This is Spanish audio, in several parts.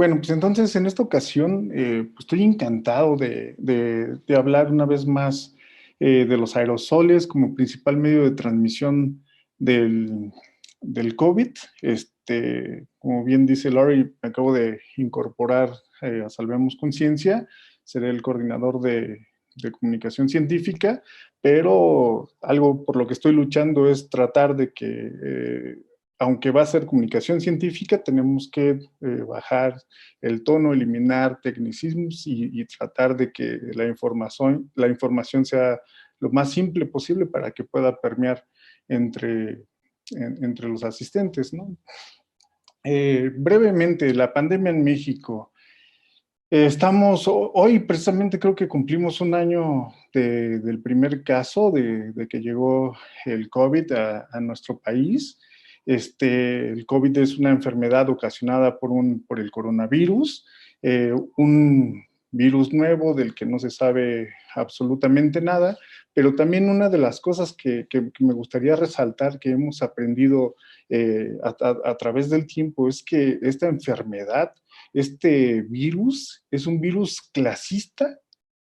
Bueno, pues entonces en esta ocasión pues estoy encantado de hablar una vez más de los aerosoles como principal medio de transmisión del, del COVID. Como bien dice Laurie, me acabo de incorporar a Salvemos Conciencia, seré el coordinador de comunicación científica, pero algo por lo que estoy luchando es tratar de que aunque va a ser comunicación científica, tenemos que bajar el tono, eliminar tecnicismos y tratar de que la información sea lo más simple posible para que pueda permear entre, entre los asistentes, ¿no? Brevemente, la pandemia en México. Hoy precisamente creo que cumplimos un año del primer caso de que llegó el COVID a nuestro país. El COVID es una enfermedad ocasionada por el coronavirus, un virus nuevo del que no se sabe absolutamente nada, pero también una de las cosas que me gustaría resaltar que hemos aprendido a través del tiempo es que esta enfermedad, este virus, es un virus clasista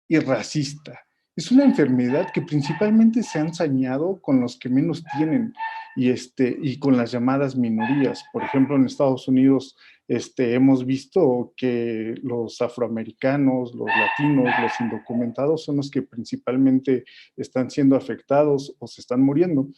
y racista. Es una enfermedad que principalmente se ha ensañado con los que menos tienen y con las llamadas minorías. Por ejemplo, en Estados Unidos hemos visto que los afroamericanos, los latinos, los indocumentados son los que principalmente están siendo afectados o se están muriendo.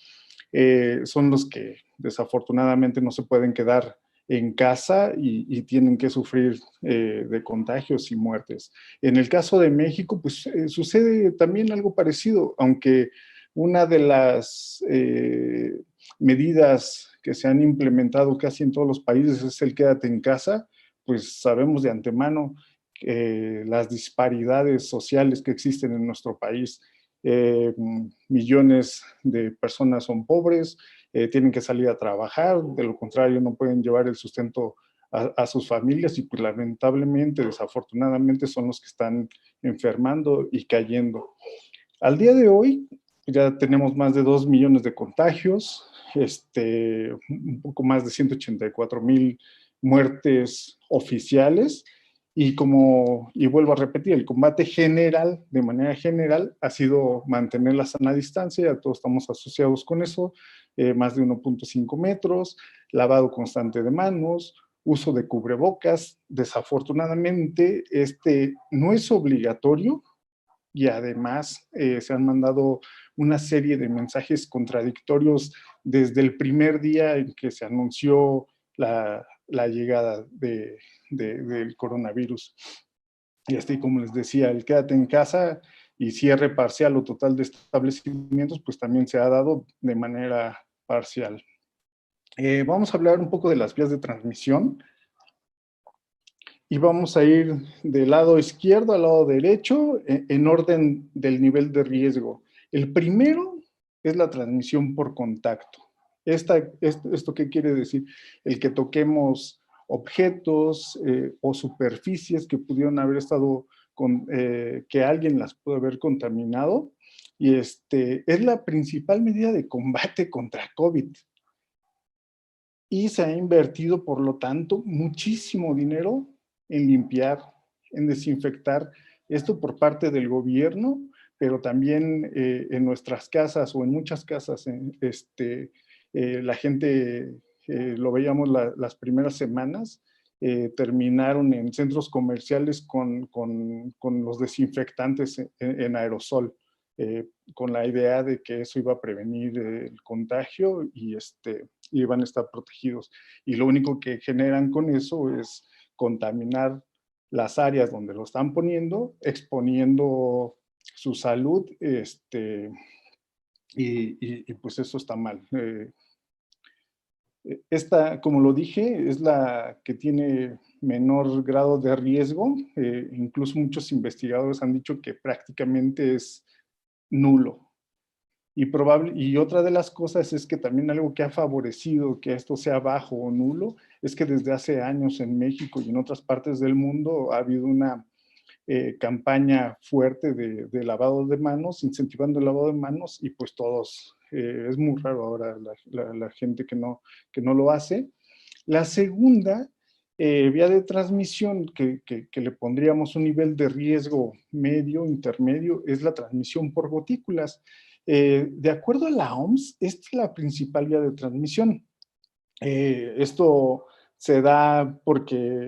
Son los que desafortunadamente no se pueden quedar en casa y tienen que sufrir de contagios y muertes. En el caso de México, pues sucede también algo parecido, aunque una de las medidas que se han implementado casi en todos los países es el quédate en casa, pues sabemos de antemano las disparidades sociales que existen en nuestro país. Millones de personas son pobres, tienen que salir a trabajar, de lo contrario no pueden llevar el sustento a sus familias y pues lamentablemente, desafortunadamente son los que están enfermando y cayendo. Al día de hoy ya tenemos más de 2 millones de contagios, un poco más de 184,000 muertes oficiales y vuelvo a repetir, el combate general, de manera general, ha sido mantener la sana distancia, todos estamos asociados con eso, más de 1.5 metros, lavado constante de manos, uso de cubrebocas. Desafortunadamente, no es obligatorio y además se han mandado una serie de mensajes contradictorios desde el primer día en que se anunció la llegada del coronavirus. Y así como les decía, el quédate en casa y cierre parcial o total de establecimientos, pues también se ha dado de manera parcial. Vamos a hablar un poco de las vías de transmisión y vamos a ir del lado izquierdo al lado derecho en orden del nivel de riesgo. El primero es la transmisión por contacto. ¿Esto qué quiere decir? El que toquemos objetos o superficies que pudieron haber estado que alguien las pudo haber contaminado. Y es la principal medida de combate contra COVID. Y se ha invertido, por lo tanto, muchísimo dinero en limpiar, en desinfectar, esto por parte del gobierno, pero también en nuestras casas o en muchas casas, la gente, lo veíamos las primeras semanas, terminaron en centros comerciales con los desinfectantes en aerosol, con la idea de que eso iba a prevenir el contagio y van a estar protegidos. Y lo único que generan con eso es contaminar las áreas donde lo están poniendo, exponiendo su salud, pues eso está mal. Esta, como lo dije, es la que tiene menor grado de riesgo. Incluso muchos investigadores han dicho que prácticamente es nulo. Y otra de las cosas es que también algo que ha favorecido que esto sea bajo o nulo es que desde hace años en México y en otras partes del mundo ha habido una campaña fuerte de lavado de manos, incentivando el lavado de manos y pues todos, es muy raro ahora la gente que no lo hace. La segunda Vía de transmisión que le pondríamos un nivel de riesgo medio, intermedio, es la transmisión por gotículas. De acuerdo a la OMS, esta es la principal vía de transmisión. Esto se da porque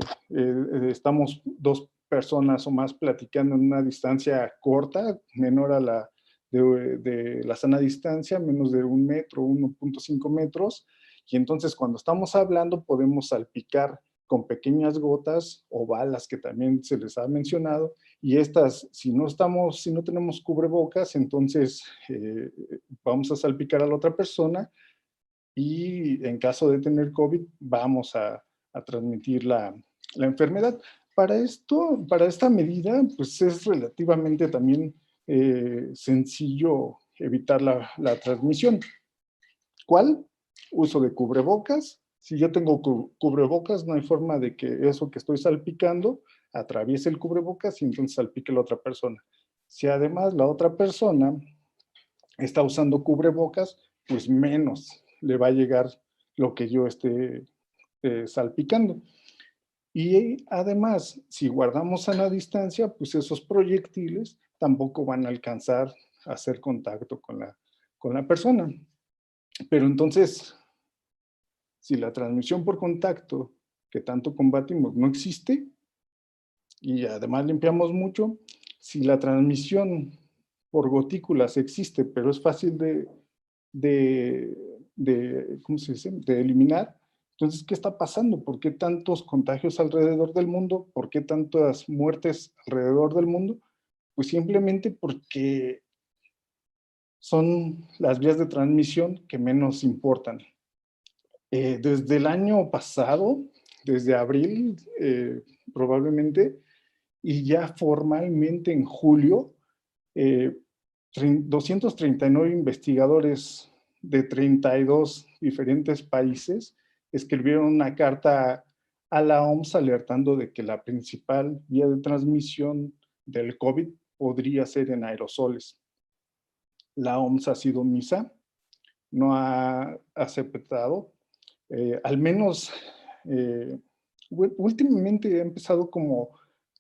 estamos dos personas o más platicando en una distancia corta, menor a la de la sana distancia, menos de 1 metro, 1.5 metros, y entonces cuando estamos hablando podemos salpicar con pequeñas gotas o balas que también se les ha mencionado, y estas, si no tenemos cubrebocas, entonces vamos a salpicar a la otra persona, y en caso de tener COVID vamos a transmitir la enfermedad. Para esta medida, pues es relativamente también sencillo evitar la transmisión. ¿Cuál? Uso de cubrebocas. Si yo tengo cubrebocas, no hay forma de que eso que estoy salpicando atraviese el cubrebocas y entonces salpique a la otra persona. Si además la otra persona está usando cubrebocas, pues menos le va a llegar lo que yo esté salpicando. Y además, si guardamos sana distancia, pues esos proyectiles tampoco van a alcanzar a hacer contacto con la persona. Pero entonces, si la transmisión por contacto que tanto combatimos no existe, y además limpiamos mucho, si la transmisión por gotículas existe, pero es fácil ¿cómo se dice?, de eliminar. Entonces, ¿qué está pasando? ¿Por qué tantos contagios alrededor del mundo? ¿Por qué tantas muertes alrededor del mundo? Pues simplemente porque son las vías de transmisión que menos importan. Desde el año pasado, desde abril probablemente, y ya formalmente en julio, 239 investigadores de 32 diferentes países escribieron una carta a la OMS alertando de que la principal vía de transmisión del COVID podría ser en aerosoles. La OMS ha sido omisa, no ha aceptado, al menos últimamente ha empezado como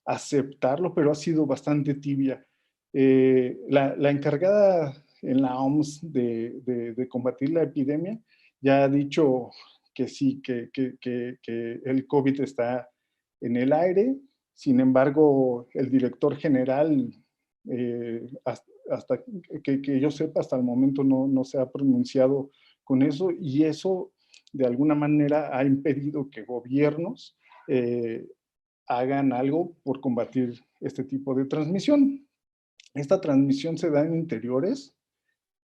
a aceptarlo, pero ha sido bastante tibia. La encargada en la OMS de combatir la epidemia ya ha dicho que sí, que el COVID está en el aire. Sin embargo, el director general, hasta que yo sepa, hasta el momento no se ha pronunciado con eso, y eso de alguna manera ha impedido que gobiernos hagan algo por combatir este tipo de transmisión. Esta transmisión se da en interiores.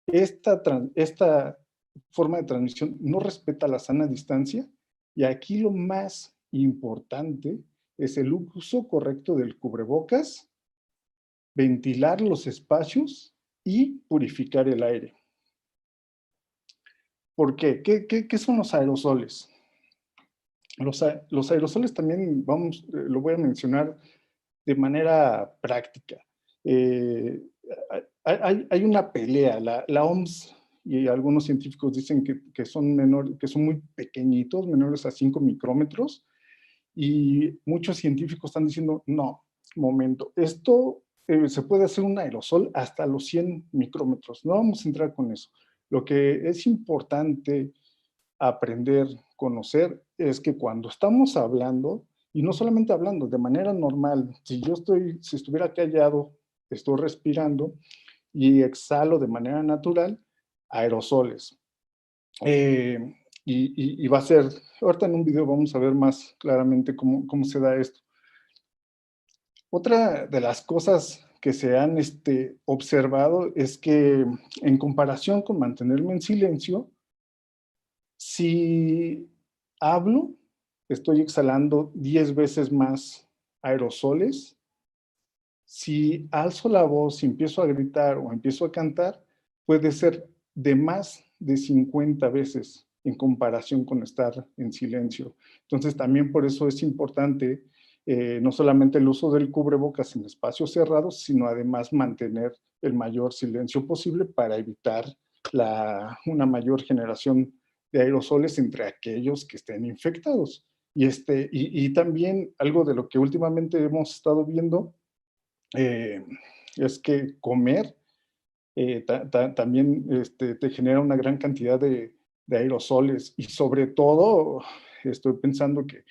Esta forma de transmisión no respeta la sana distancia, y aquí lo más importante es el uso correcto del cubrebocas, ventilar los espacios y purificar el aire. ¿Por qué? ¿Qué son los aerosoles? Los aerosoles también, lo voy a mencionar de manera práctica. Hay una pelea, la OMS y algunos científicos dicen que son que son muy pequeñitos, menores a 5 micrómetros, y muchos científicos están diciendo, no, momento, esto se puede hacer un aerosol hasta los 100 micrómetros, no vamos a entrar con eso. Lo que es importante aprender, conocer, es que cuando estamos hablando, y no solamente hablando, de manera normal, si estuviera callado, estoy respirando y exhalo de manera natural aerosoles. Y va a ser, ahorita en un video vamos a ver más claramente cómo se da esto. Otra de las cosas que se han observado es que en comparación con mantenerme en silencio, si hablo, estoy exhalando 10 veces más aerosoles. Si alzo la voz, si empiezo a gritar o empiezo a cantar, puede ser de más de 50 veces en comparación con estar en silencio. Entonces, también por eso es importante no solamente el uso del cubrebocas en espacios cerrados, sino además mantener el mayor silencio posible para evitar una mayor generación de aerosoles entre aquellos que estén infectados. Y también algo de lo que últimamente hemos estado viendo es que comer también te genera una gran cantidad de aerosoles y sobre todo estoy pensando que,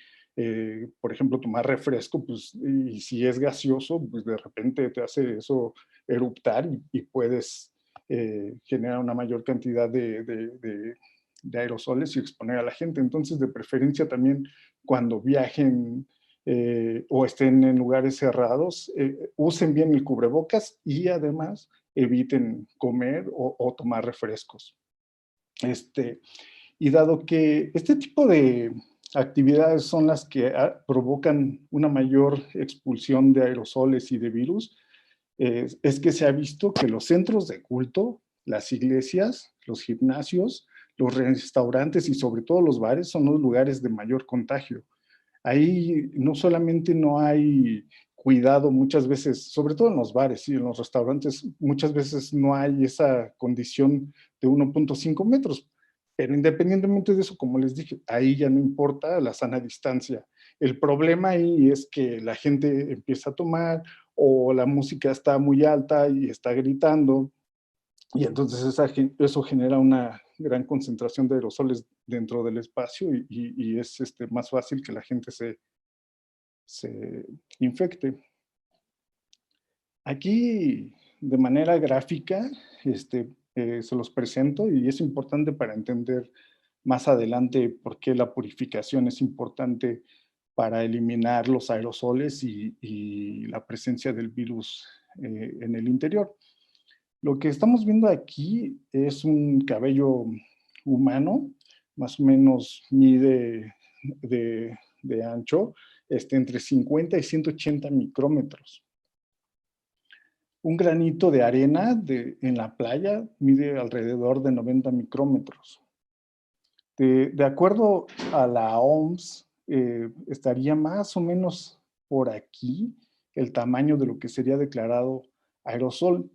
por ejemplo, tomar refresco, pues, y si es gaseoso, pues de repente te hace eso eruptar y puedes generar una mayor cantidad de aerosoles y exponer a la gente. Entonces, de preferencia también cuando viajen o estén en lugares cerrados, usen bien el cubrebocas y además eviten comer o tomar refrescos. Y dado que este tipo de actividades son las que provocan una mayor expulsión de aerosoles y de virus, es que se ha visto que los centros de culto, las iglesias, los gimnasios, los restaurantes y sobre todo los bares son los lugares de mayor contagio. Ahí no solamente no hay cuidado muchas veces, sobre todo en los bares y en los restaurantes, muchas veces no hay esa condición de 1.5 metros, pero independientemente de eso, como les dije, ahí ya no importa la sana distancia. El problema ahí es que la gente empieza a tomar o la música está muy alta y está gritando, y entonces eso genera una gran concentración de aerosoles dentro del espacio y es más fácil que la gente se infecte. Aquí, de manera gráfica, se los presento y es importante para entender más adelante por qué la purificación es importante para eliminar los aerosoles y la presencia del virus en el interior. Lo que estamos viendo aquí es un cabello humano, más o menos mide de ancho entre 50 y 180 micrómetros. Un granito de arena en la playa mide alrededor de 90 micrómetros. De acuerdo a la OMS, estaría más o menos por aquí el tamaño de lo que sería declarado aerosol.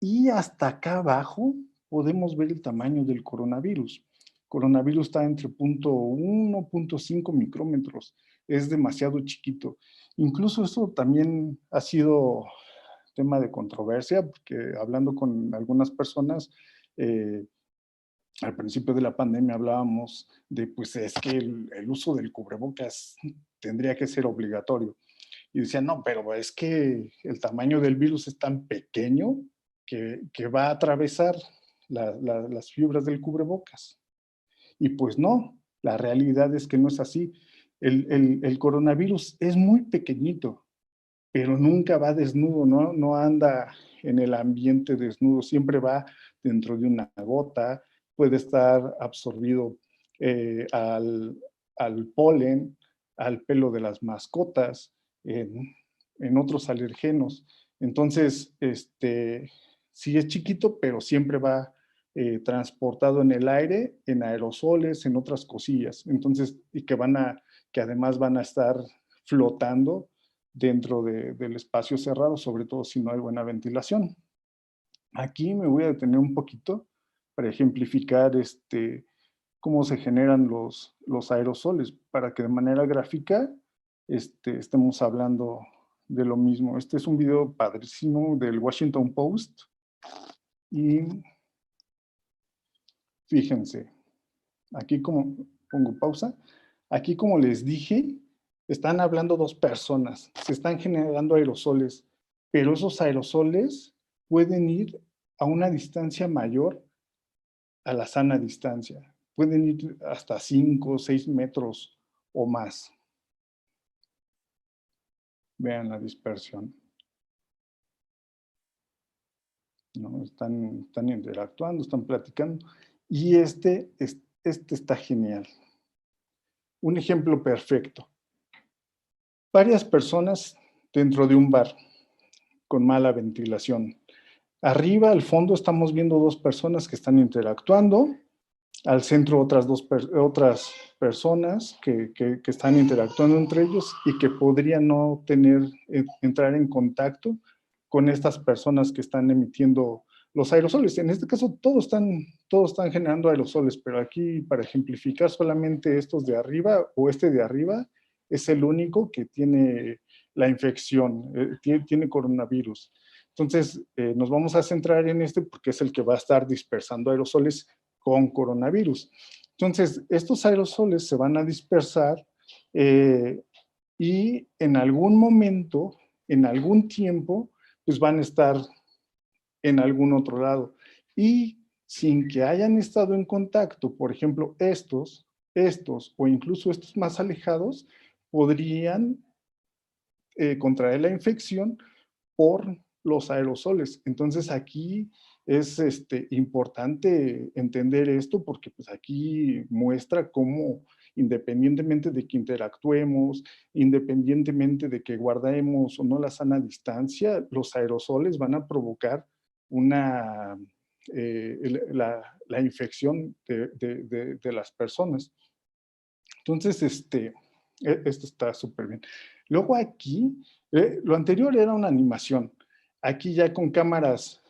Y hasta acá abajo podemos ver el tamaño del coronavirus. El coronavirus está entre 0.1, 0.5 micrómetros. Es demasiado chiquito. Incluso eso también ha sido tema de controversia, porque hablando con algunas personas, al principio de la pandemia hablábamos de, pues es que el uso del cubrebocas tendría que ser obligatorio. Y decían, no, pero es que el tamaño del virus es tan pequeño que va a atravesar las fibras del cubrebocas. Y pues no, la realidad es que no es así. El coronavirus es muy pequeñito, pero nunca va desnudo, no anda en el ambiente desnudo, siempre va dentro de una gota, puede estar absorbido al polen, al pelo de las mascotas, en otros alergenos. Entonces, sí es chiquito, pero siempre va transportado en el aire, en aerosoles, en otras cosillas. Entonces, y que además van a estar flotando dentro del espacio cerrado, sobre todo si no hay buena ventilación. Aquí me voy a detener un poquito para ejemplificar cómo se generan los aerosoles, para que de manera gráfica estemos hablando de lo mismo. Este es un video padrísimo del Washington Post y fíjense, aquí como pongo pausa, aquí como les dije, están hablando dos personas, se están generando aerosoles, pero esos aerosoles pueden ir a una distancia mayor a la sana distancia. Pueden ir hasta 5 o 6 metros o más. Vean la dispersión. ¿No? Están interactuando, están platicando. Y este está genial. Un ejemplo perfecto. Varias personas dentro de un bar con mala ventilación. Arriba, al fondo, estamos viendo dos personas que están interactuando. Al centro, otras personas que están interactuando entre ellos y que podrían no entrar en contacto con estas personas que están emitiendo los aerosoles. En este caso, todos están todos están generando aerosoles, pero aquí para ejemplificar solamente estos de arriba o este de arriba es el único que tiene la infección, tiene coronavirus. Entonces, nos vamos a centrar en este porque es el que va a estar dispersando aerosoles con coronavirus. Entonces, estos aerosoles se van a dispersar y en algún momento, en algún tiempo, pues van a estar en algún otro lado. Y sin que hayan estado en contacto, por ejemplo, estos o incluso estos más alejados, podrían contraer la infección por los aerosoles. Entonces aquí es importante entender esto porque pues aquí muestra cómo independientemente de que interactuemos, independientemente de que guardemos o no la sana distancia, los aerosoles van a provocar una, la infección de las personas. Entonces, esto está súper bien. Luego aquí, lo anterior era una animación. Aquí ya con cámaras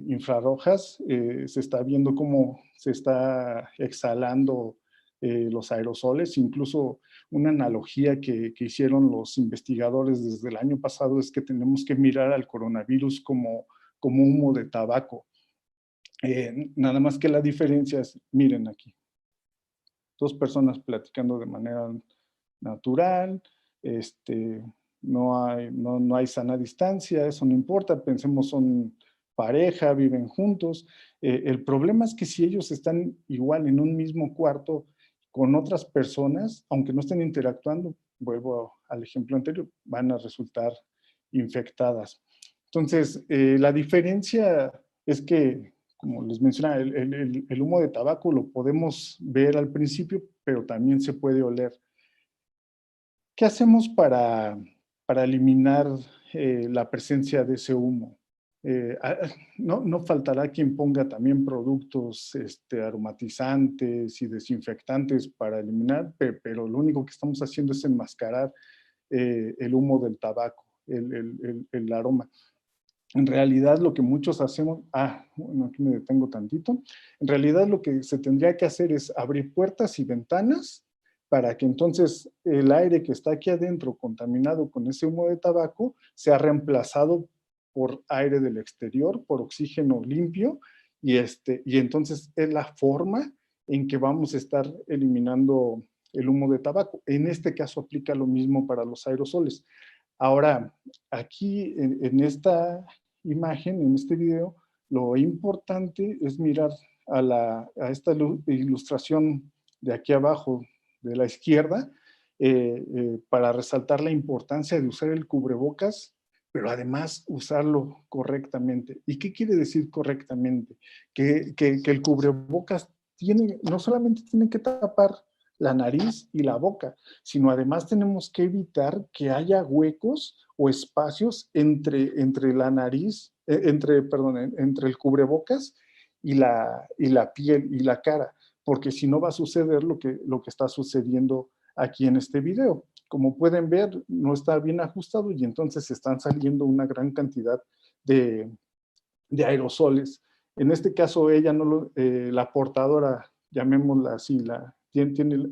infrarrojas se está viendo cómo se está exhalando los aerosoles. Incluso una analogía que hicieron los investigadores desde el año pasado es que tenemos que mirar al coronavirus como humo de tabaco. Nada más que la diferencia es, miren aquí, dos personas platicando de manera natural, no hay sana distancia, eso no importa, pensemos son pareja, viven juntos. El problema es que si ellos están igual en un mismo cuarto con otras personas, aunque no estén interactuando, vuelvo al ejemplo anterior, van a resultar infectadas. Entonces, la diferencia es que, como les mencionaba, el humo de tabaco lo podemos ver al principio, pero también se puede oler. ¿Qué hacemos para eliminar la presencia de ese humo? No faltará quien ponga también productos aromatizantes y desinfectantes para eliminar, pero lo único que estamos haciendo es enmascarar el humo del tabaco, el aroma. En realidad lo que muchos hacemos, bueno, aquí me detengo tantito, en realidad lo que se tendría que hacer es abrir puertas y ventanas para que entonces el aire que está aquí adentro contaminado con ese humo de tabaco sea reemplazado por aire del exterior, por oxígeno limpio, y entonces es la forma en que vamos a estar eliminando el humo de tabaco. En este caso aplica lo mismo para los aerosoles. Ahora, aquí en esta imagen, en este video, lo importante es mirar a esta ilustración de aquí abajo, de la izquierda, para resaltar la importancia de usar el cubrebocas, pero además usarlo correctamente. ¿Y qué quiere decir correctamente? Que el cubrebocas no solamente tiene que tapar la nariz y la boca, sino además tenemos que evitar que haya huecos o espacios entre la nariz, entre el cubrebocas y la piel y la cara, porque si no va a suceder lo que está sucediendo aquí en este video. Como pueden ver, no está bien ajustado y entonces están saliendo una gran cantidad de aerosoles. En este caso, ella la portadora, llamémosla así,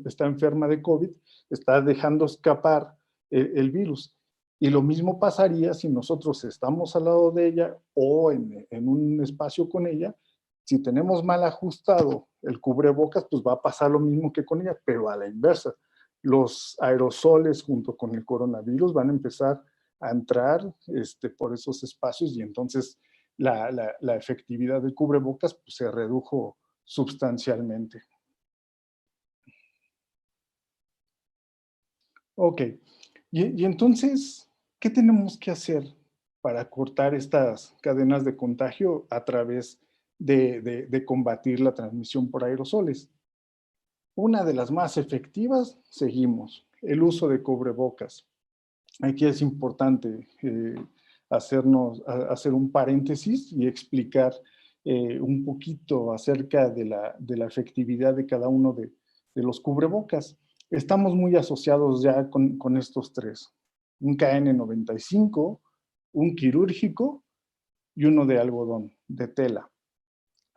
está enferma de COVID, está dejando escapar el virus. Y lo mismo pasaría si nosotros estamos al lado de ella o en un espacio con ella. Si tenemos mal ajustado el cubrebocas, pues va a pasar lo mismo que con ella, pero a la inversa. Los aerosoles junto con el coronavirus van a empezar a entrar por esos espacios y entonces la efectividad del cubrebocas pues, se redujo sustancialmente. Ok, y entonces, ¿qué tenemos que hacer para cortar estas cadenas de contagio a través de combatir la transmisión por aerosoles? Una de las más efectivas, seguimos, el uso de cubrebocas. Aquí es importante hacer un paréntesis y explicar un poquito acerca de la efectividad de cada uno de los cubrebocas. Estamos muy asociados ya con estos tres. Un KN95, un quirúrgico y uno de algodón, de tela.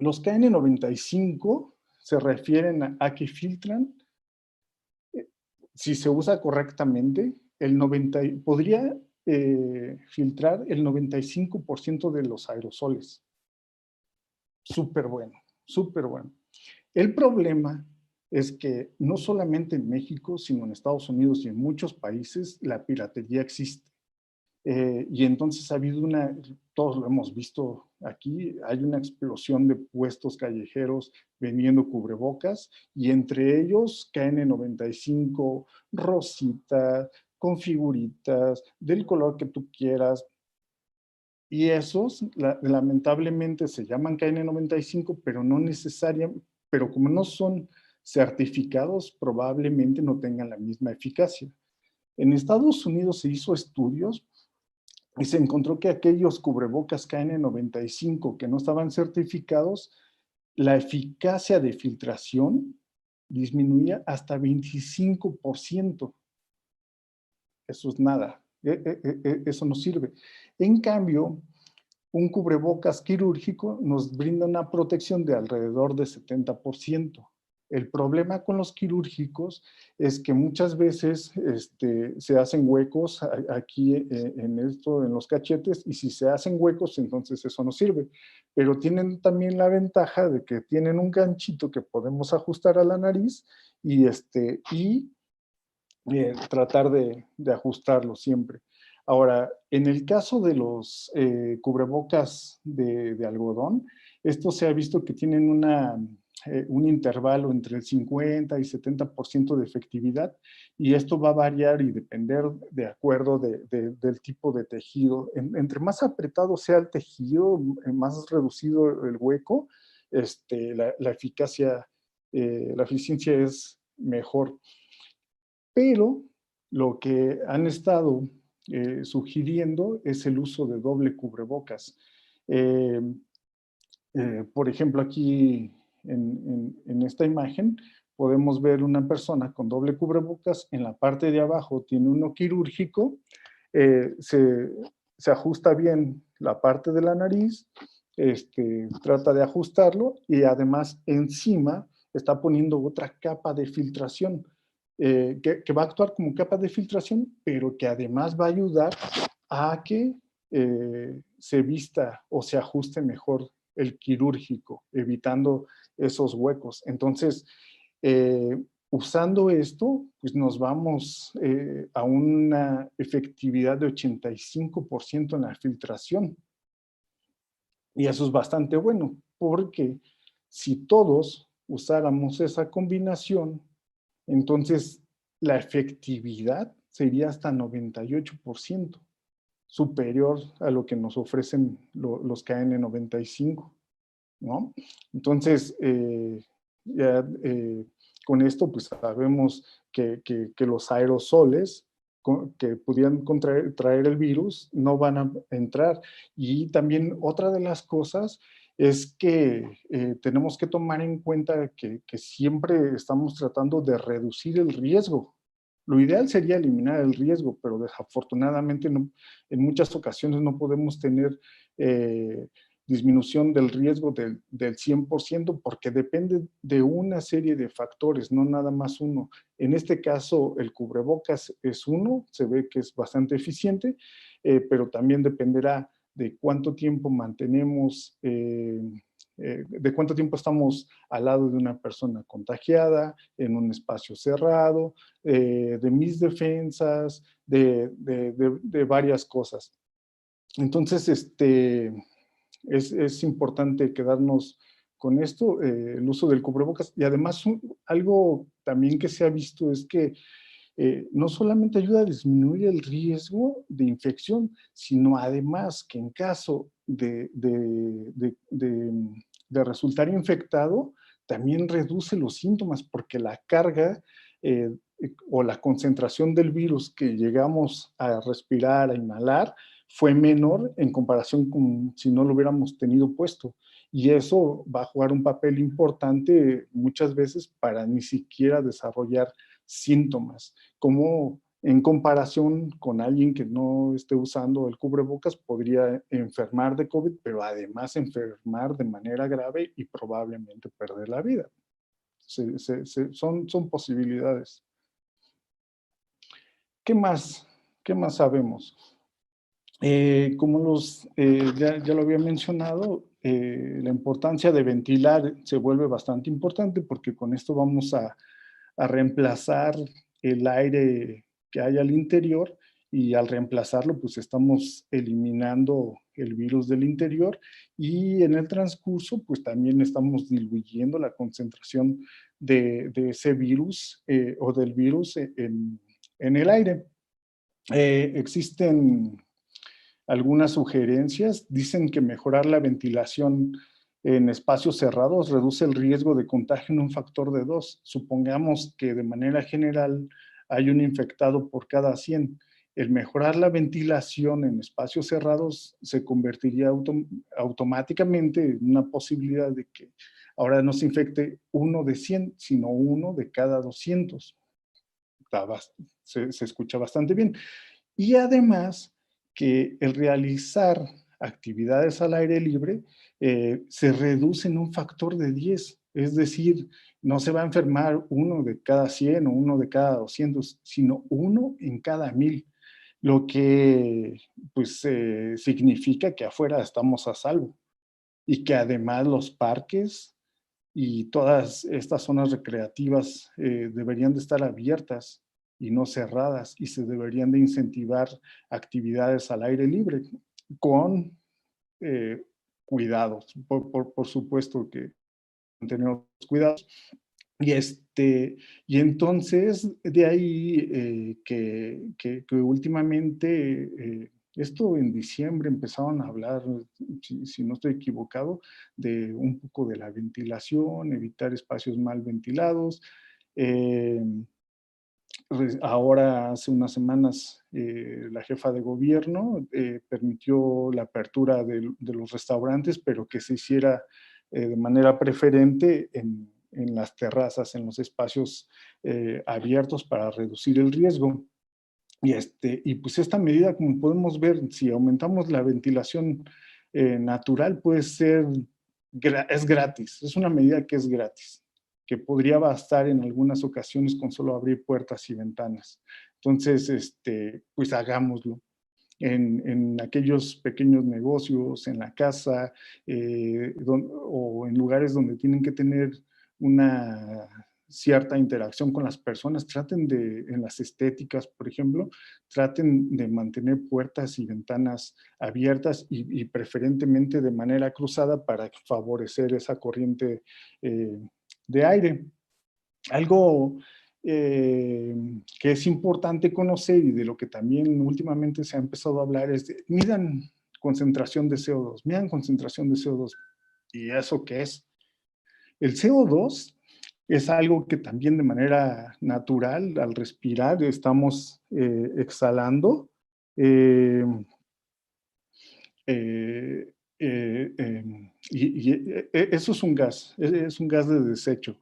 Los KN95 se refieren a que filtran, si se usa correctamente, podría filtrar el 95% de los aerosoles. Súper bueno, súper bueno. El problema es que no solamente en México, sino en Estados Unidos y en muchos países, la piratería existe. Y entonces ha habido todos lo hemos visto aquí, hay una explosión de puestos callejeros vendiendo cubrebocas y entre ellos KN95, rosita, con figuritas, del color que tú quieras. Y esos lamentablemente se llaman KN95, pero no necesariamente, pero como no son certificados, probablemente no tengan la misma eficacia. En Estados Unidos se hizo estudios y se encontró que aquellos cubrebocas KN95 que no estaban certificados, la eficacia de filtración disminuía hasta 25%. Eso es nada, eso no sirve. En cambio, un cubrebocas quirúrgico nos brinda una protección de alrededor de 70%. El problema con los quirúrgicos es que muchas veces se hacen huecos aquí en los cachetes, y si se hacen huecos, entonces eso no sirve. Pero tienen también la ventaja de que tienen un ganchito que podemos ajustar a la nariz y tratar de ajustarlo siempre. Ahora, en el caso de los cubrebocas de algodón, esto se ha visto que tienen un intervalo entre el 50 y 70% de efectividad, y esto va a variar y depender de acuerdo del tipo de tejido. Entre más apretado sea el tejido, más reducido el hueco, la eficacia, la eficiencia es mejor. Pero lo que han estado sugiriendo es el uso de doble cubrebocas. Eh, por ejemplo, aquí en esta imagen podemos ver una persona con doble cubrebocas. En la parte de abajo tiene uno quirúrgico, se ajusta bien la parte de la nariz, trata de ajustarlo y además encima está poniendo otra capa de filtración que va a actuar como capa de filtración, pero que además va a ayudar a que se vista o se ajuste mejor el quirúrgico, evitando esos huecos. Entonces, usando esto, pues nos vamos a una efectividad de 85% en la filtración. Y eso es bastante bueno, porque si todos usáramos esa combinación, entonces la efectividad sería hasta 98%, superior a lo que nos ofrecen los KN95, ¿no? Entonces, ya, con esto pues sabemos que los aerosoles que pudieran traer el virus no van a entrar. Y también otra de las cosas es que tenemos que tomar en cuenta que siempre estamos tratando de reducir el riesgo. Lo ideal sería eliminar el riesgo, pero desafortunadamente no, en muchas ocasiones no podemos tener disminución del riesgo del 100% porque depende de una serie de factores, no nada más uno. En este caso, el cubrebocas es uno, se ve que es bastante eficiente, pero también dependerá de cuánto tiempo mantenemos, de cuánto tiempo estamos al lado de una persona contagiada, en un espacio cerrado, de mis defensas, de varias cosas. Entonces, es importante quedarnos con esto, el uso del cubrebocas. Y además, algo también que se ha visto es que no solamente ayuda a disminuir el riesgo de infección, sino además que en caso de resultar infectado, también reduce los síntomas, porque la carga o la concentración del virus que llegamos a respirar, a inhalar, fue menor en comparación con si no lo hubiéramos tenido puesto. Y eso va a jugar un papel importante muchas veces para ni siquiera desarrollar síntomas, como en comparación con alguien que no esté usando el cubrebocas, podría enfermar de COVID, pero además enfermar de manera grave y probablemente perder la vida. Son posibilidades. ¿Qué más? ¿Qué más sabemos? Como ya lo había mencionado, la importancia de ventilar se vuelve bastante importante porque con esto vamos a reemplazar el aire que hay al interior y al reemplazarlo pues estamos eliminando el virus del interior y en el transcurso pues también estamos diluyendo la concentración de ese virus o del virus en el aire. Existen algunas sugerencias, dicen que mejorar la ventilación en espacios cerrados reduce el riesgo de contagio en un factor de 2. Supongamos que de manera general hay un infectado por cada 100. El mejorar la ventilación en espacios cerrados se convertiría automáticamente en una posibilidad de que ahora no se infecte uno de 100, sino uno de cada 200. Se escucha bastante bien. Y además que el realizar actividades al aire libre se reduce en un factor de 10, es decir, no se va a enfermar uno de cada 100 o uno de cada 200, sino uno en cada 1000, lo que pues significa que afuera estamos a salvo y que además los parques y todas estas zonas recreativas deberían de estar abiertas y no cerradas y se deberían de incentivar actividades al aire libre con eh, cuidados. Por supuesto que tener cuidados. Y entonces de ahí que últimamente, esto en diciembre empezaron a hablar, si no estoy equivocado, de un poco de la ventilación, evitar espacios mal ventilados. Eh, Ahora, hace unas semanas, la jefa de gobierno permitió la apertura de los restaurantes, pero que se hiciera de manera preferente en las terrazas, en los espacios abiertos para reducir el riesgo. Y pues esta medida, como podemos ver, si aumentamos la ventilación natural, puede ser, es gratis, es una medida que es gratis, que podría bastar en algunas ocasiones con solo abrir puertas y ventanas. Entonces, pues hagámoslo. En aquellos pequeños negocios, en la casa, o en lugares donde tienen que tener una cierta interacción con las personas, en las estéticas, por ejemplo, traten de mantener puertas y ventanas abiertas y preferentemente de manera cruzada para favorecer esa corriente de aire. Algo eh, que es importante conocer y de lo que también últimamente se ha empezado a hablar es midan concentración de CO2, midan concentración de CO2. ¿Y eso qué es? El CO2 es algo que también de manera natural, al respirar, estamos exhalando. Eh, eh, Eso es un gas, es un gas de desecho.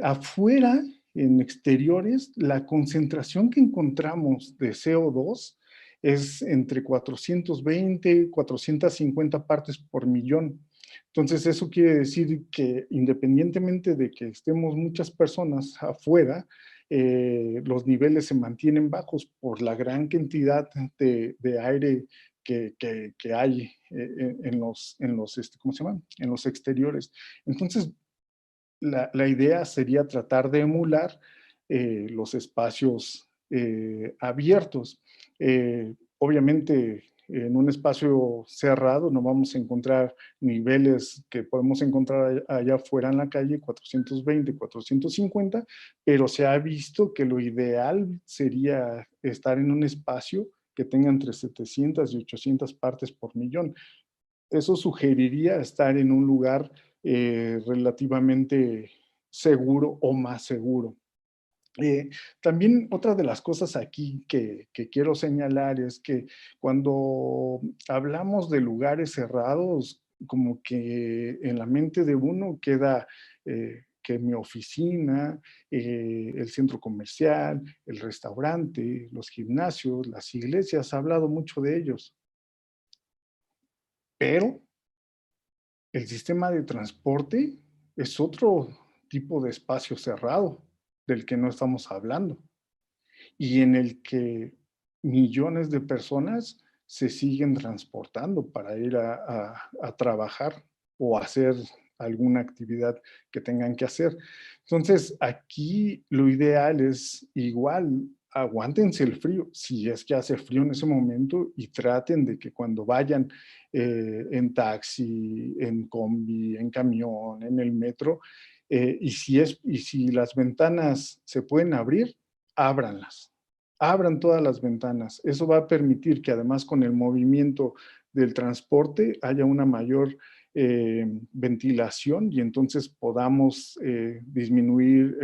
Afuera, en exteriores, la concentración que encontramos de CO2 es entre 420, 450 partes por millón. Entonces, eso quiere decir que independientemente de que estemos muchas personas afuera, los niveles se mantienen bajos por la gran cantidad de aire que hay ¿cómo se llama? En los exteriores. Entonces, la idea sería tratar de emular los espacios abiertos. Obviamente, en un espacio cerrado no vamos a encontrar niveles que podemos encontrar allá afuera en la calle, 420, 450, pero se ha visto que lo ideal sería estar en un espacio que tenga entre 700 y 800 partes por millón. Eso sugeriría estar en un lugar relativamente seguro o más seguro. También otra de las cosas aquí que quiero señalar es que cuando hablamos de lugares cerrados, como que en la mente de uno queda que mi oficina, el centro comercial, el restaurante, los gimnasios, las iglesias, ha hablado mucho de ellos. Pero el sistema de transporte es otro tipo de espacio cerrado del que no estamos hablando y en el que millones de personas se siguen transportando para ir a trabajar o hacer alguna actividad que tengan que hacer. Entonces, aquí lo ideal es igual, aguántense el frío, si es que hace frío en ese momento, y traten de que cuando vayan en taxi, en combi, en camión, en el metro, y si las ventanas se pueden abrir, ábranlas. Abran todas las ventanas. Eso va a permitir que además con el movimiento del transporte haya una mayor ventilación y entonces podamos disminuir,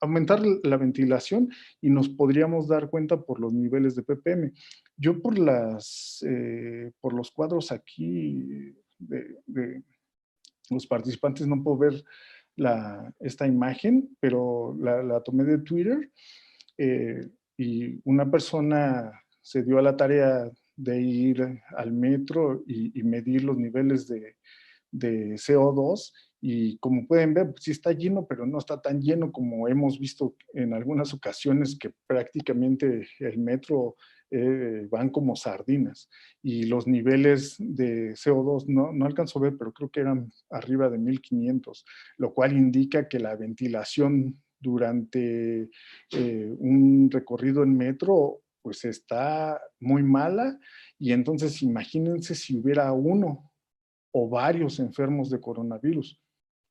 aumentar la ventilación y nos podríamos dar cuenta por los niveles de ppm. Yo por los cuadros aquí de los participantes no puedo ver esta imagen, pero la tomé de Twitter. eh, y una persona se dio a la tarea de ir al metro y medir los niveles de CO2 y como pueden ver, pues sí está lleno, pero no está tan lleno como hemos visto en algunas ocasiones que prácticamente el metro van como sardinas y los niveles de CO2 no alcanzo a ver, pero creo que eran arriba de 1500, lo cual indica que la ventilación durante un recorrido en metro pues está muy mala y entonces imagínense si hubiera uno o varios enfermos de coronavirus.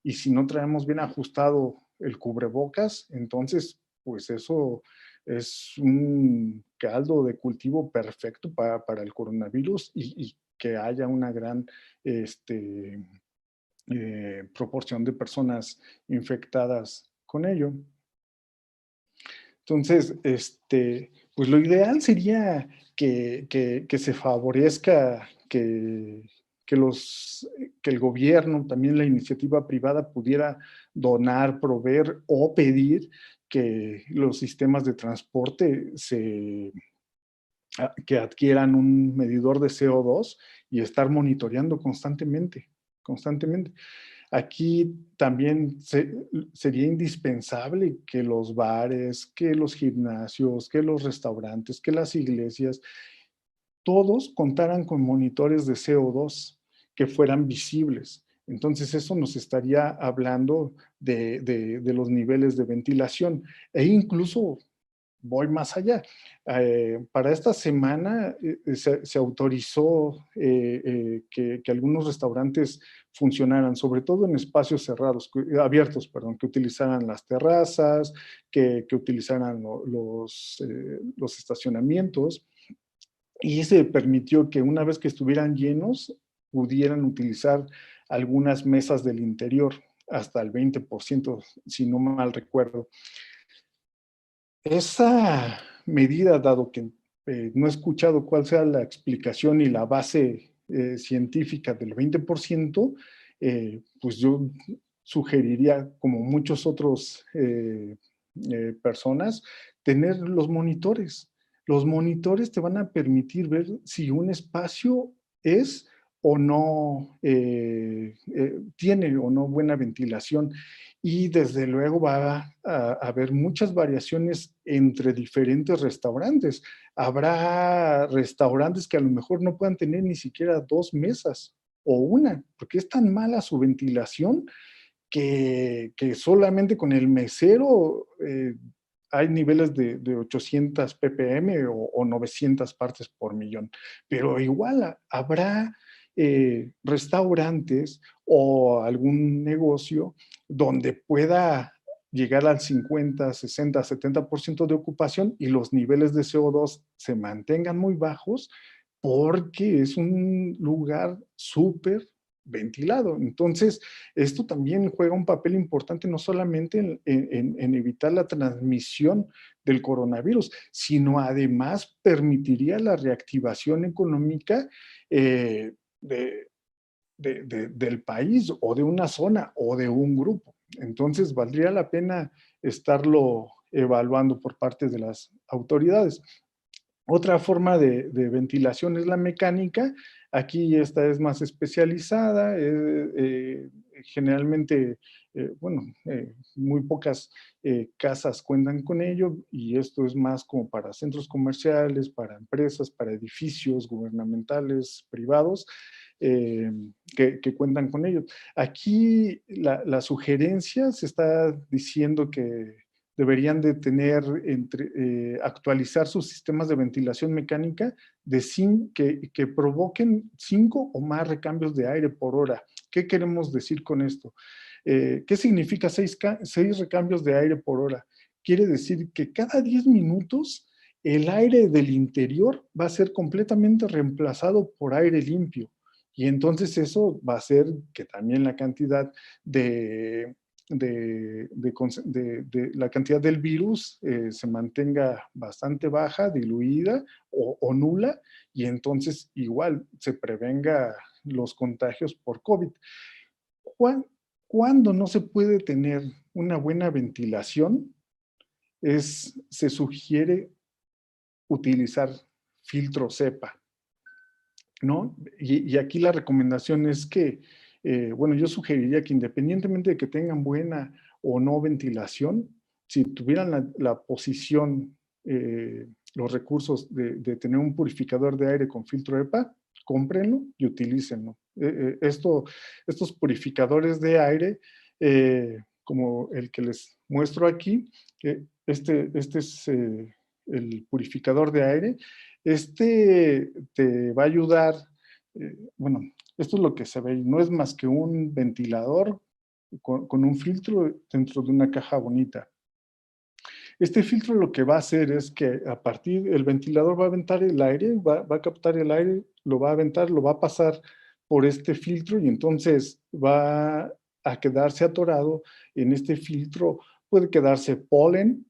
Y si no traemos bien ajustado el cubrebocas, entonces, pues eso es un caldo de cultivo perfecto para el coronavirus y que haya una gran proporción de personas infectadas con ello. Entonces, pues lo ideal sería que se favorezca que, los, que el gobierno, también la iniciativa privada pudiera donar, proveer o pedir que los sistemas de transporte que adquieran un medidor de CO2 y estar monitoreando constantemente. Aquí también sería indispensable que los bares, que los gimnasios, que los restaurantes, que las iglesias, todos contaran con monitores de CO2 que fueran visibles. Entonces eso nos estaría hablando de los niveles de ventilación e incluso voy más allá. Para esta semana se autorizó que algunos restaurantes funcionaran, sobre todo en espacios cerrados, abiertos, perdón, que utilizaran las terrazas, que utilizaran los estacionamientos, y se permitió que una vez que estuvieran llenos, pudieran utilizar algunas mesas del interior, hasta el 20%, si no mal recuerdo. Esa medida, dado que no he escuchado cuál sea la explicación y la base científica del 20%, pues yo sugeriría, como muchos otros personas, tener los monitores. Los monitores te van a permitir ver si un espacio es o no, tiene o no buena ventilación. Y desde luego va a haber muchas variaciones entre diferentes restaurantes. Habrá restaurantes que a lo mejor no puedan tener ni siquiera 2 mesas o una, porque es tan mala su ventilación que solamente con el mesero hay niveles de 800 ppm o 900 partes por millón. Pero igual habrá restaurantes o algún negocio donde pueda llegar al 50, 60, 70% de ocupación y los niveles de CO2 se mantengan muy bajos porque es un lugar súper ventilado. Entonces, esto también juega un papel importante no solamente en evitar la transmisión del coronavirus, sino además permitiría la reactivación económica del país o de una zona o de un grupo. Entonces, valdría la pena estarlo evaluando por parte de las autoridades. Otra forma de ventilación es la mecánica. Aquí esta es más especializada, generalmente, bueno, muy pocas casas cuentan con ello y esto es más como para centros comerciales, para empresas, para edificios gubernamentales, privados, eh, que cuentan con ello. Aquí la sugerencia se está diciendo que deberían de tener, actualizar sus sistemas de ventilación mecánica que provoquen 5 o más recambios de aire por hora. ¿Qué queremos decir con esto? ¿Qué significa 6 recambios de aire por hora? Quiere decir que cada 10 minutos el aire del interior va a ser completamente reemplazado por aire limpio. Y entonces eso va a hacer que también la cantidad la cantidad del virus se mantenga bastante baja, diluida o nula, y entonces igual se prevenga los contagios por COVID. ¿Cuándo no se puede tener una buena ventilación? Se sugiere utilizar filtro cepa, ¿no? Y aquí la recomendación es que, bueno, yo sugeriría que independientemente de que tengan buena o no ventilación, si tuvieran la posición, los recursos de tener un purificador de aire con filtro EPA, cómprenlo y utilícenlo. Estos purificadores de aire, como el que les muestro aquí, este es el purificador de aire. Este te va a ayudar, bueno, esto es lo que se ve, no es más que un ventilador con un filtro dentro de una caja bonita. Este filtro lo que va a hacer es que el ventilador va a aventar el aire, va a captar el aire, lo va a aventar, lo va a pasar por este filtro y entonces va a quedarse atorado en este filtro. Puede quedarse polen,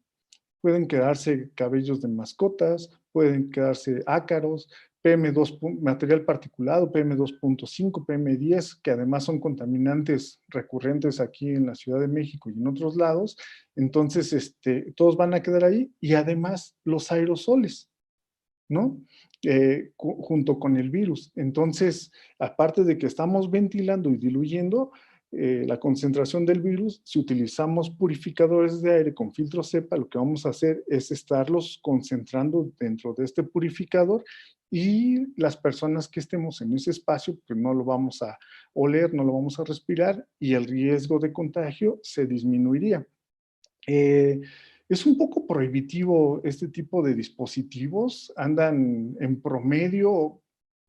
pueden quedarse cabellos de mascotas, pueden quedarse ácaros, PM2, material particulado, PM2.5, PM10, que además son contaminantes recurrentes aquí en la Ciudad de México y en otros lados. Entonces, todos van a quedar ahí y además los aerosoles, ¿no? Junto con el virus. Entonces, aparte de que estamos ventilando y diluyendo la concentración del virus, si utilizamos purificadores de aire con filtro cepa, lo que vamos a hacer es estarlos concentrando dentro de este purificador y las personas que estemos en ese espacio, pues no lo vamos a oler, no lo vamos a respirar y el riesgo de contagio se disminuiría. Es un poco prohibitivo este tipo de dispositivos, andan en promedio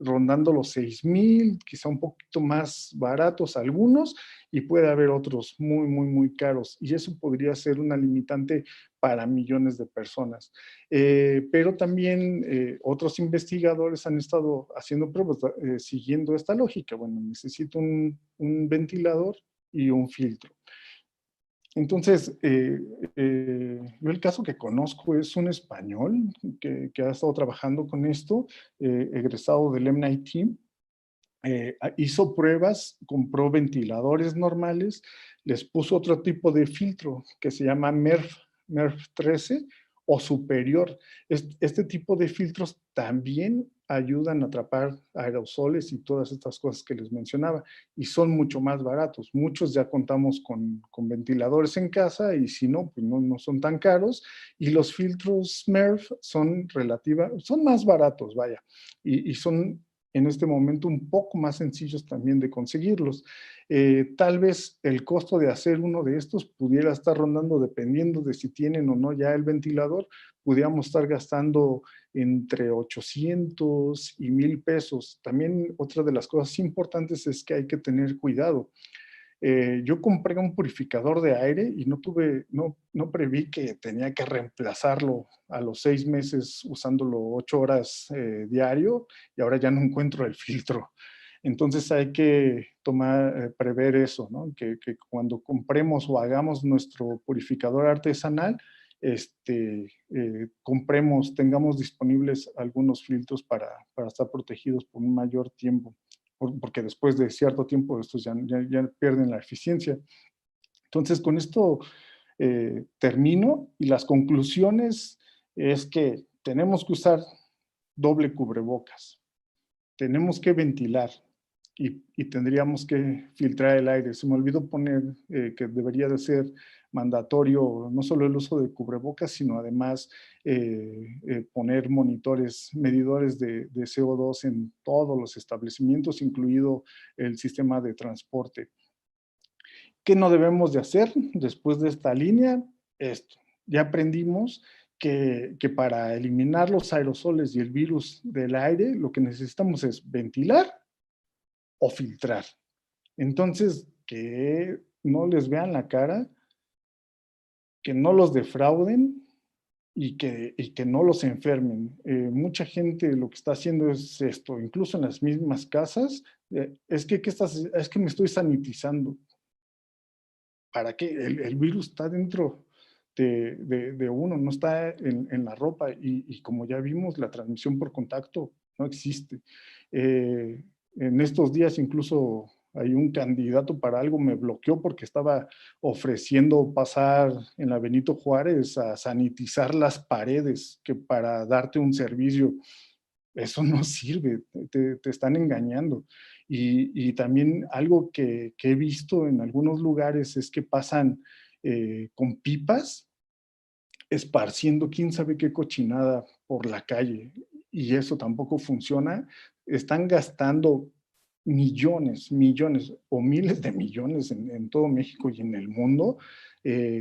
rondando los 6,000, quizá un poquito más baratos algunos, y puede haber otros muy, muy, muy caros, y eso podría ser una limitante para millones de personas. Pero también otros investigadores han estado haciendo pruebas siguiendo esta lógica. Bueno, necesito un ventilador y un filtro. Entonces, yo el caso que conozco es un español que ha estado trabajando con esto, egresado del MIT, hizo pruebas, compró ventiladores normales, les puso otro tipo de filtro que se llama MERV 13 o superior. Este tipo de filtros también ayudan a atrapar aerosoles y todas estas cosas que les mencionaba y son mucho más baratos. Muchos ya contamos con ventiladores en casa y si no, pues no son tan caros y los filtros MERV son más baratos, vaya, y son en este momento un poco más sencillos también de conseguirlos. Tal vez el costo de hacer uno de estos pudiera estar rondando, dependiendo de si tienen o no ya el ventilador, pudiéramos estar gastando entre 800 y 1,000 pesos. También otra de las cosas importantes es que hay que tener cuidado. Yo compré un purificador de aire y no preví que tenía que reemplazarlo a los 6 meses usándolo 8 horas diario y ahora ya no encuentro el filtro. Entonces hay que prever eso, ¿no? Que cuando compremos o hagamos nuestro purificador artesanal, tengamos disponibles algunos filtros para estar protegidos por un mayor tiempo porque después de cierto tiempo estos ya pierden la eficiencia. Entonces, con esto termino, y las conclusiones es que tenemos que usar doble cubrebocas, tenemos que ventilar y tendríamos que filtrar el aire. Se me olvidó poner que debería de ser mandatorio no solo el uso de cubrebocas, sino además poner monitores, medidores de CO2 en todos los establecimientos, incluido el sistema de transporte. ¿Qué no debemos de hacer después de esta línea? Esto. Ya aprendimos que para eliminar los aerosoles y el virus del aire, lo que necesitamos es ventilar o filtrar. Entonces, que no les vean la cara, que no los defrauden y que no los enfermen. Mucha gente lo que está haciendo es esto, incluso en las mismas casas, es que me estoy sanitizando. ¿Para qué? El virus está dentro de uno, no está en la ropa y como ya vimos, la transmisión por contacto no existe. En estos días incluso hay un candidato para algo me bloqueó porque estaba ofreciendo pasar en la Benito Juárez a sanitizar las paredes que para darte un servicio. Eso no sirve, te están engañando. Y también algo que he visto en algunos lugares es que pasan con pipas esparciendo quién sabe qué cochinada por la calle, y eso tampoco funciona. Están gastando millones, millones o miles de millones en todo México y en el mundo,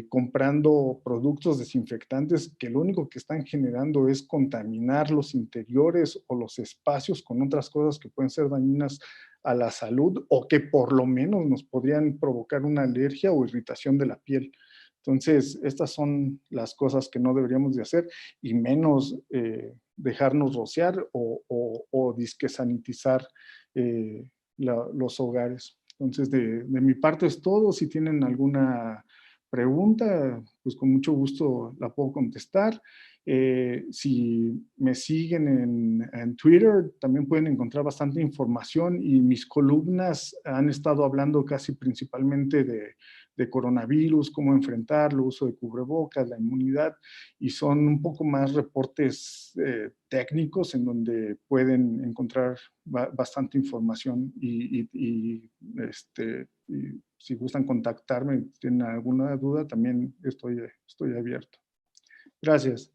comprando productos desinfectantes que lo único que están generando es contaminar los interiores o los espacios con otras cosas que pueden ser dañinas a la salud o que por lo menos nos podrían provocar una alergia o irritación de la piel. Entonces, estas son las cosas que no deberíamos de hacer y menos dejarnos rociar o disque sanitizar los hogares. Entonces, de mi parte es todo. Si tienen alguna pregunta, pues con mucho gusto la puedo contestar. Si me siguen en Twitter, también pueden encontrar bastante información y mis columnas han estado hablando casi principalmente de coronavirus, cómo enfrentarlo, uso de cubrebocas, la inmunidad, y son un poco más reportes técnicos en donde pueden encontrar bastante información y si gustan contactarme, tienen alguna duda, también estoy abierto. Gracias.